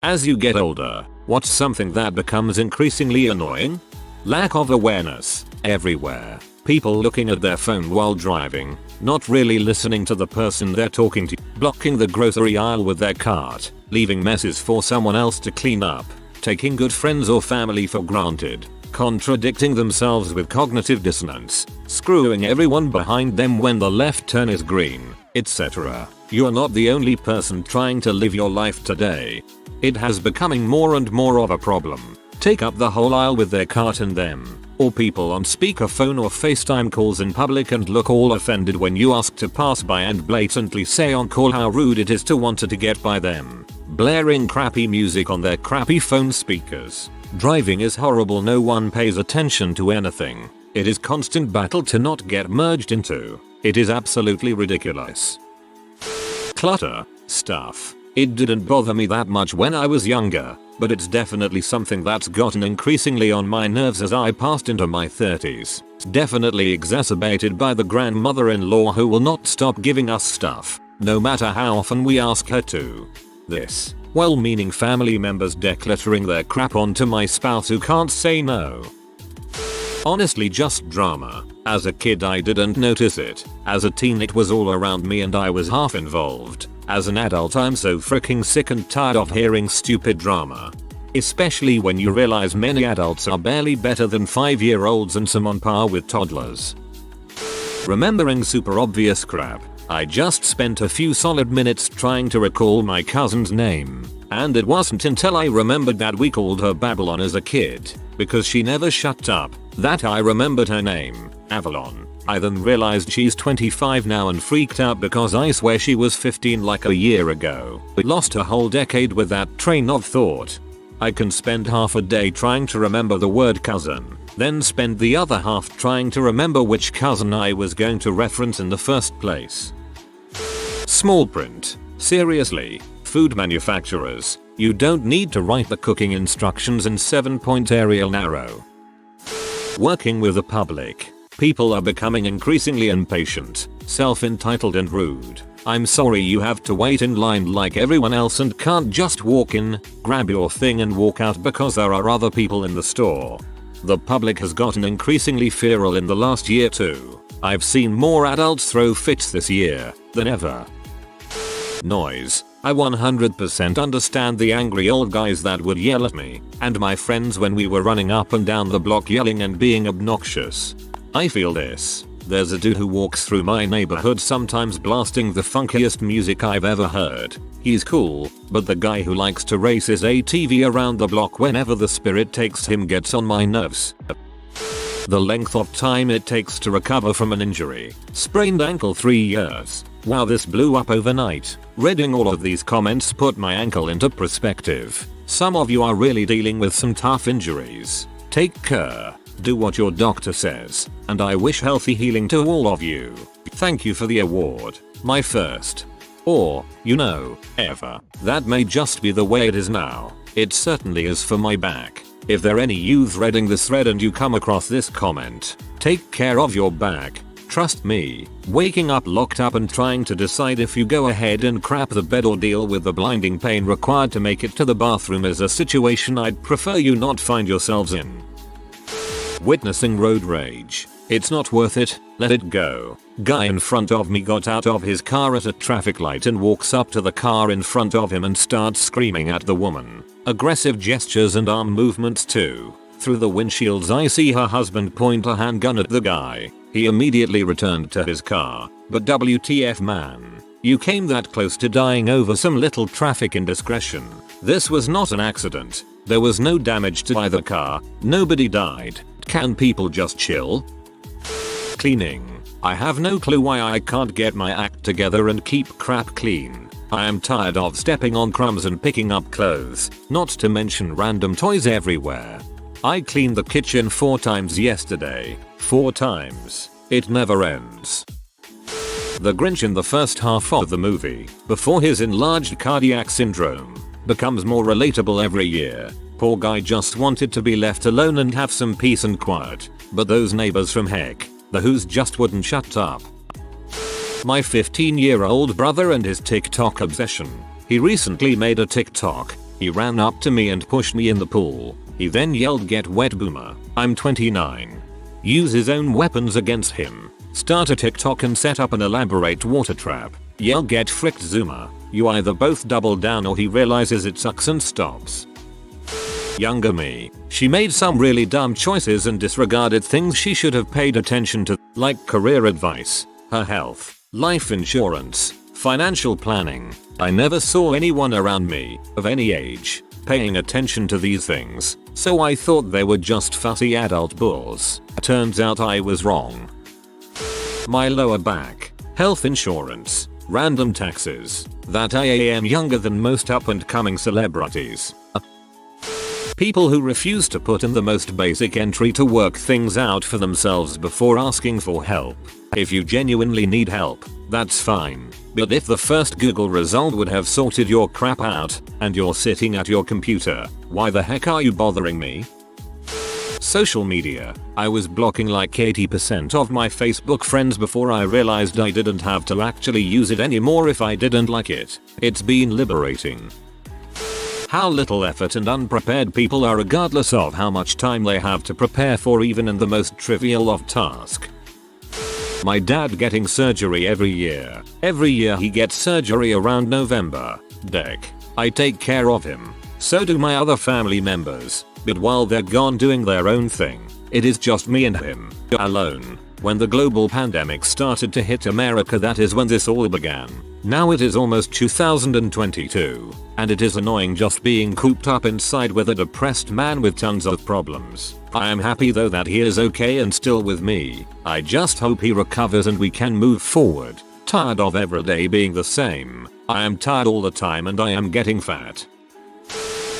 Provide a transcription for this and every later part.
As you get older, what's something that becomes increasingly annoying? Lack of awareness. Everywhere. People looking at their phone while driving, not really listening to the person they're talking to, blocking the grocery aisle with their cart, leaving messes for someone else to clean up, taking good friends or family for granted, contradicting themselves with cognitive dissonance, screwing everyone behind them when the left turn is green, etc. You're not the only person trying to live your life today. It has becoming more and more of a problem. Take up the whole aisle with their cart and them, or people on speakerphone or FaceTime calls in public and look all offended when you ask to pass by and blatantly say on call how rude it is to want to get by them, blaring crappy music on their crappy phone speakers. Driving is horrible, no one pays attention to anything. It is constant battle to not get merged into. It is absolutely ridiculous. Clutter. Stuff. It didn't bother me that much when I was younger, but it's definitely something that's gotten increasingly on my nerves as I passed into my 30s. It's definitely exacerbated by the grandmother-in-law who will not stop giving us stuff, no matter how often we ask her to. This, well-meaning family members decluttering their crap onto my spouse who can't say no. Honestly, just drama. As a kid I didn't notice it. As a teen it was all around me and I was half involved. As an adult I'm so freaking sick and tired of hearing stupid drama. Especially when you realize many adults are barely better than 5-year-olds and some on par with toddlers. Remembering super obvious crap. I just spent a few solid minutes trying to recall my cousin's name, and it wasn't until I remembered that we called her Babylon as a kid, because she never shut up, that I remembered her name, Avalon. I then realized she's 25 now and freaked out because I swear she was 15 like a year ago. I lost a whole decade with that train of thought. I can spend half a day trying to remember the word cousin, then spend the other half trying to remember which cousin I was going to reference in the first place. Small print. Seriously, food manufacturers, you don't need to write the cooking instructions in 7-point Arial narrow. Working with the public. People are becoming increasingly impatient, self-entitled and rude. I'm sorry you have to wait in line like everyone else and can't just walk in, grab your thing and walk out because there are other people in the store. The public has gotten increasingly feral in the last year too. I've seen more adults throw fits this year than ever. Noise. I 100% understand the angry old guys that would yell at me and my friends when we were running up and down the block yelling and being obnoxious. I feel this. There's a dude who walks through my neighborhood sometimes blasting the funkiest music I've ever heard. He's cool, but the guy who likes to race his ATV around the block whenever the spirit takes him gets on my nerves. The length of time it takes to recover from an injury. Sprained ankle 3 years. Wow, this blew up overnight. Reading all of these comments put my ankle into perspective. Some of you are really dealing with some tough injuries. Take care. Do what your doctor says, and I wish healthy healing to all of you. Thank you for the award. My first. Or, ever. That may just be the way it is now. It certainly is for my back. If there are any youth reading this thread and you come across this comment, take care of your back. Trust me, waking up locked up and trying to decide if you go ahead and crap the bed or deal with the blinding pain required to make it to the bathroom is a situation I'd prefer you not find yourselves in. Witnessing road rage. It's not worth it, let it go. Guy in front of me got out of his car at a traffic light and walks up to the car in front of him and starts screaming at the woman. Aggressive gestures and arm movements too. Through the windshields I see her husband point a handgun at the guy. He immediately returned to his car. But WTF man. You came that close to dying over some little traffic indiscretion. This was not an accident. There was no damage to either car. Nobody died. Can people just chill? Cleaning. I have no clue why I can't get my act together and keep crap clean. I am tired of stepping on crumbs and picking up clothes, not to mention random toys everywhere. I cleaned the kitchen 4 times yesterday. 4 times. It never ends. The Grinch in the first half of the movie, before his enlarged cardiac syndrome, becomes more relatable every year. Poor guy just wanted to be left alone and have some peace and quiet, but those neighbors from heck, the Who's just wouldn't shut up. My 15-year-old brother and his TikTok obsession. He recently made a TikTok He ran up to me and pushed me in the pool. He then yelled, "Get wet, boomer." I'm 29. Use his own weapons against him. Start a TikTok and set up an elaborate water trap. Yell, "Get fricked, zoomer." You either both double down or he realizes it sucks and stops. Younger me. She made some really dumb choices and disregarded things she should have paid attention to, like career advice, her health, life insurance, financial planning. I never saw anyone around me, of any age, paying attention to these things, so I thought they were just fussy adult bulls. Turns out I was wrong. My lower back, health insurance, random taxes, that I am younger than most up and coming celebrities. People who refuse to put in the most basic entry to work things out for themselves before asking for help. If you genuinely need help, that's fine. But if the first Google result would have sorted your crap out, and you're sitting at your computer, why the heck are you bothering me? Social media. I was blocking like 80% of my Facebook friends before I realized I didn't have to actually use it anymore if I didn't like it. It's been liberating. How little effort and unprepared people are regardless of how much time they have to prepare for even in the most trivial of tasks. My dad getting surgery every year. Every year he gets surgery around November. Deck. I take care of him. So do my other family members. But while they're gone doing their own thing, it is just me and him. Alone. When the global pandemic started to hit America, that is when this all began. Now it is almost 2022, and it is annoying just being cooped up inside with a depressed man with tons of problems. I am happy though that he is okay and still with me. I just hope he recovers and we can move forward. Tired of every day being the same. I am tired all the time and I am getting fat.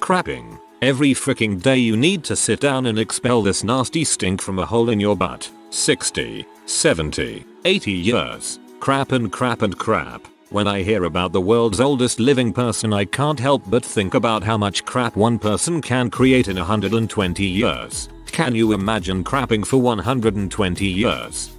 Crapping. Every freaking day you need to sit down and expel this nasty stink from a hole in your butt. 60, 70, 80 years. Crap and crap and crap. When I hear about the world's oldest living person, I can't help but think about how much crap one person can create in 120 years. Can you imagine crapping for 120 years?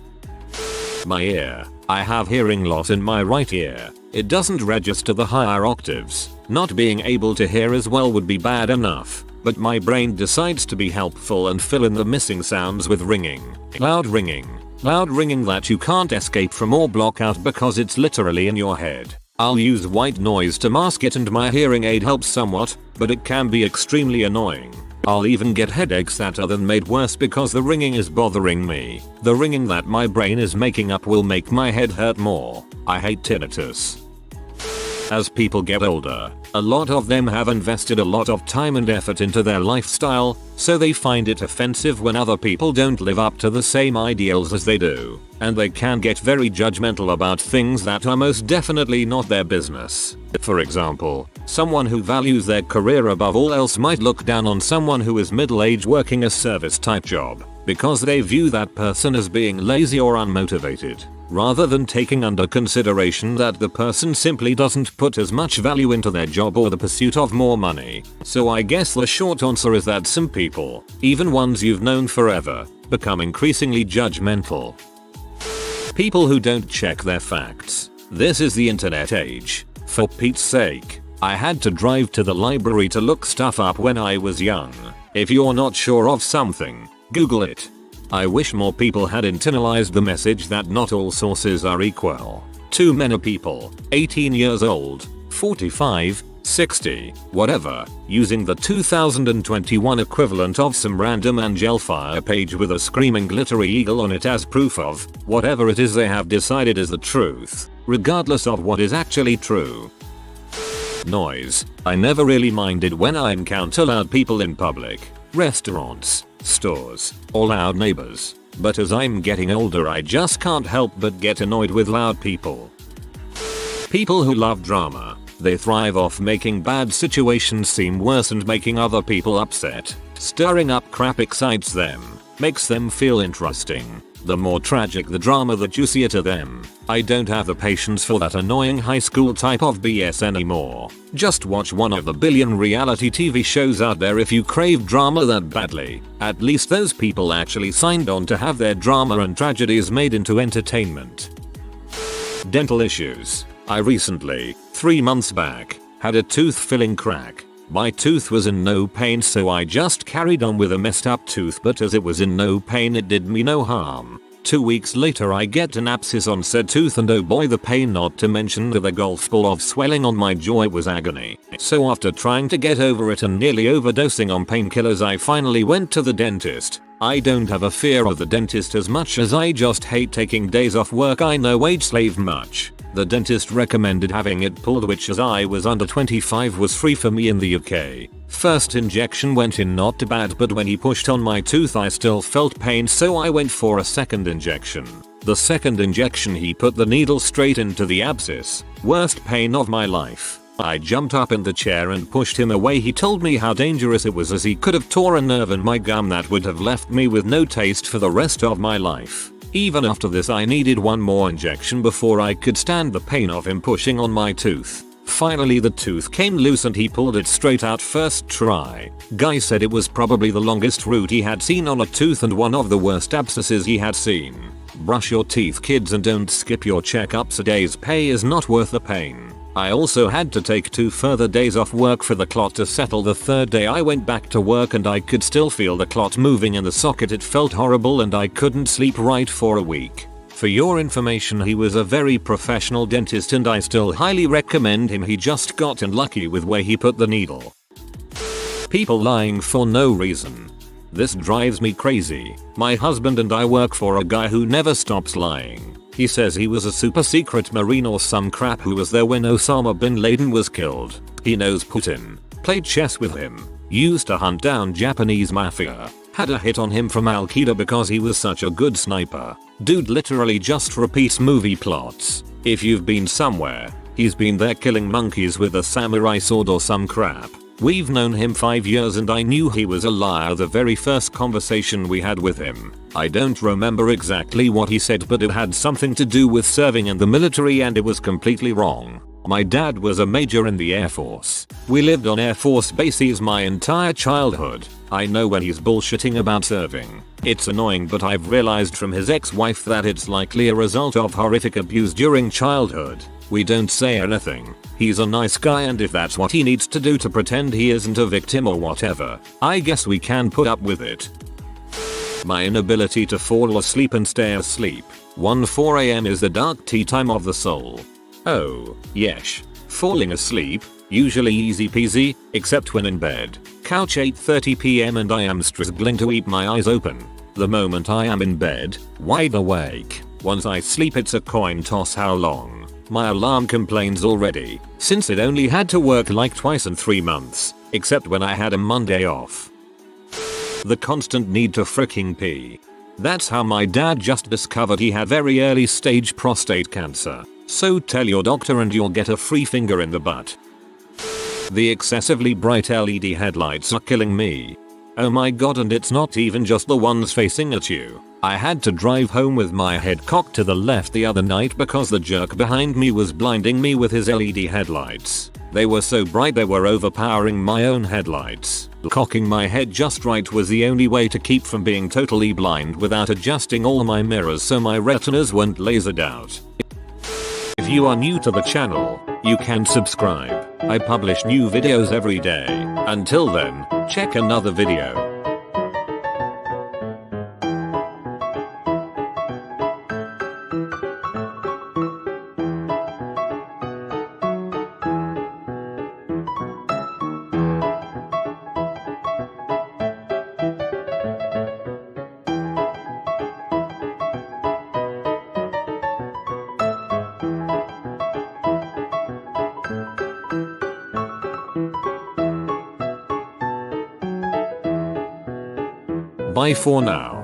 My ear. I have hearing loss in my right ear. It doesn't register the higher octaves. Not being able to hear as well would be bad enough, but my brain decides to be helpful and fill in the missing sounds with ringing. Loud ringing. Loud ringing that you can't escape from or block out because it's literally in your head. I'll use white noise to mask it and my hearing aid helps somewhat, but it can be extremely annoying. I'll even get headaches that are then made worse because the ringing is bothering me. The ringing that my brain is making up will make my head hurt more. I hate tinnitus. As people get older, a lot of them have invested a lot of time and effort into their lifestyle, so they find it offensive when other people don't live up to the same ideals as they do, and they can get very judgmental about things that are most definitely not their business. For example, someone who values their career above all else might look down on someone who is middle-aged working a service type job, because they view that person as being lazy or unmotivated, rather than taking under consideration that the person simply doesn't put as much value into their job or the pursuit of more money. So I guess the short answer is that some people, even ones you've known forever, become increasingly judgmental. People who don't check their facts. This is the internet age. For Pete's sake, I had to drive to the library to look stuff up when I was young. If you're not sure of something, Google it. I wish more people had internalized the message that not all sources are equal. Too many people, 18 years old, 45, 60, whatever, using the 2021 equivalent of some random Angelfire page with a screaming glittery eagle on it as proof of whatever it is they have decided is the truth, regardless of what is actually true. Noise. I never really minded when I encounter loud people in public, restaurants, stores, or loud neighbors, but as I'm getting older I just can't help but get annoyed with loud people. People who love drama. They thrive off making bad situations seem worse and making other people upset. Stirring up crap excites them, makes them feel interesting. The more tragic the drama, the juicier to them. I don't have the patience for that annoying high school type of BS anymore. Just watch one of the billion reality TV shows out there if you crave drama that badly. At least those people actually signed on to have their drama and tragedies made into entertainment. Dental issues. I recently, 3 months back, had a tooth filling crack. My tooth was in no pain, so I just carried on with a messed up tooth, but as it was in no pain it did me no harm. 2 weeks later I get an abscess on said tooth, and oh boy the pain, not to mention the golf ball of swelling on my jaw. It was agony. So after trying to get over it and nearly overdosing on painkillers, I finally went to the dentist. I don't have a fear of the dentist as much as I just hate taking days off work. I know wage slave much. The dentist recommended having it pulled, which as I was under 25 was free for me in the UK. First injection went in not too bad, but when he pushed on my tooth I still felt pain, so I went for a second injection. The second injection he put the needle straight into the abscess. Worst pain of my life. I jumped up in the chair and pushed him away. He told me how dangerous it was as he could have tore a nerve in my gum that would have left me with no taste for the rest of my life. Even after this I needed one more injection before I could stand the pain of him pushing on my tooth. Finally the tooth came loose and he pulled it straight out first try. Guy said it was probably the longest root he had seen on a tooth and one of the worst abscesses he had seen. Brush your teeth, kids, and don't skip your checkups. A day's pay is not worth the pain. I also had to take 2 further days off work for the clot to settle. The third day I went back to work and I could still feel the clot moving in the socket. It felt horrible and I couldn't sleep right for a week. For your information, he was a very professional dentist and I still highly recommend him. He just got unlucky with where he put the needle. People lying for no reason. This drives me crazy. My husband and I work for a guy who never stops lying. He says he was a super secret marine or some crap who was there when Osama bin Laden was killed. He knows Putin. Played chess with him. Used to hunt down Japanese mafia. Had a hit on him from Al Qaeda because he was such a good sniper. Dude literally just repeats movie plots. If you've been somewhere, he's been there killing monkeys with a samurai sword or some crap. We've known him 5 years and I knew he was a liar the very first conversation we had with him. I don't remember exactly what he said, but it had something to do with serving in the military and it was completely wrong. My dad was a major in the Air Force. We lived on Air Force bases my entire childhood. I know when he's bullshitting about serving. It's annoying, but I've realized from his ex-wife that it's likely a result of horrific abuse during childhood. We don't say anything. He's a nice guy, and if that's what he needs to do to pretend he isn't a victim or whatever, I guess we can put up with it. My inability to fall asleep and stay asleep. 1:04 AM is the dark tea time of the soul. Oh, yesh. Falling asleep, usually easy peasy, except when in bed. Couch 8:30 PM and I am struggling to keep my eyes open. The moment I am in bed, wide awake. Once I sleep it's a coin toss how long. My alarm complains already, since it only had to work like twice in 3 months, except when I had a Monday off. The constant need to fricking pee. That's how my dad just discovered he had very early stage prostate cancer. So tell your doctor and you'll get a free finger in the butt. The excessively bright LED headlights are killing me. Oh my god, and it's not even just the ones facing at you. I had to drive home with my head cocked to the left the other night because the jerk behind me was blinding me with his LED headlights. They were so bright they were overpowering my own headlights. Cocking my head just right was the only way to keep from being totally blind without adjusting all my mirrors so my retinas weren't lasered out. If you are new to the channel, you can subscribe. I publish new videos every day. Until then, check another video. Bye for now.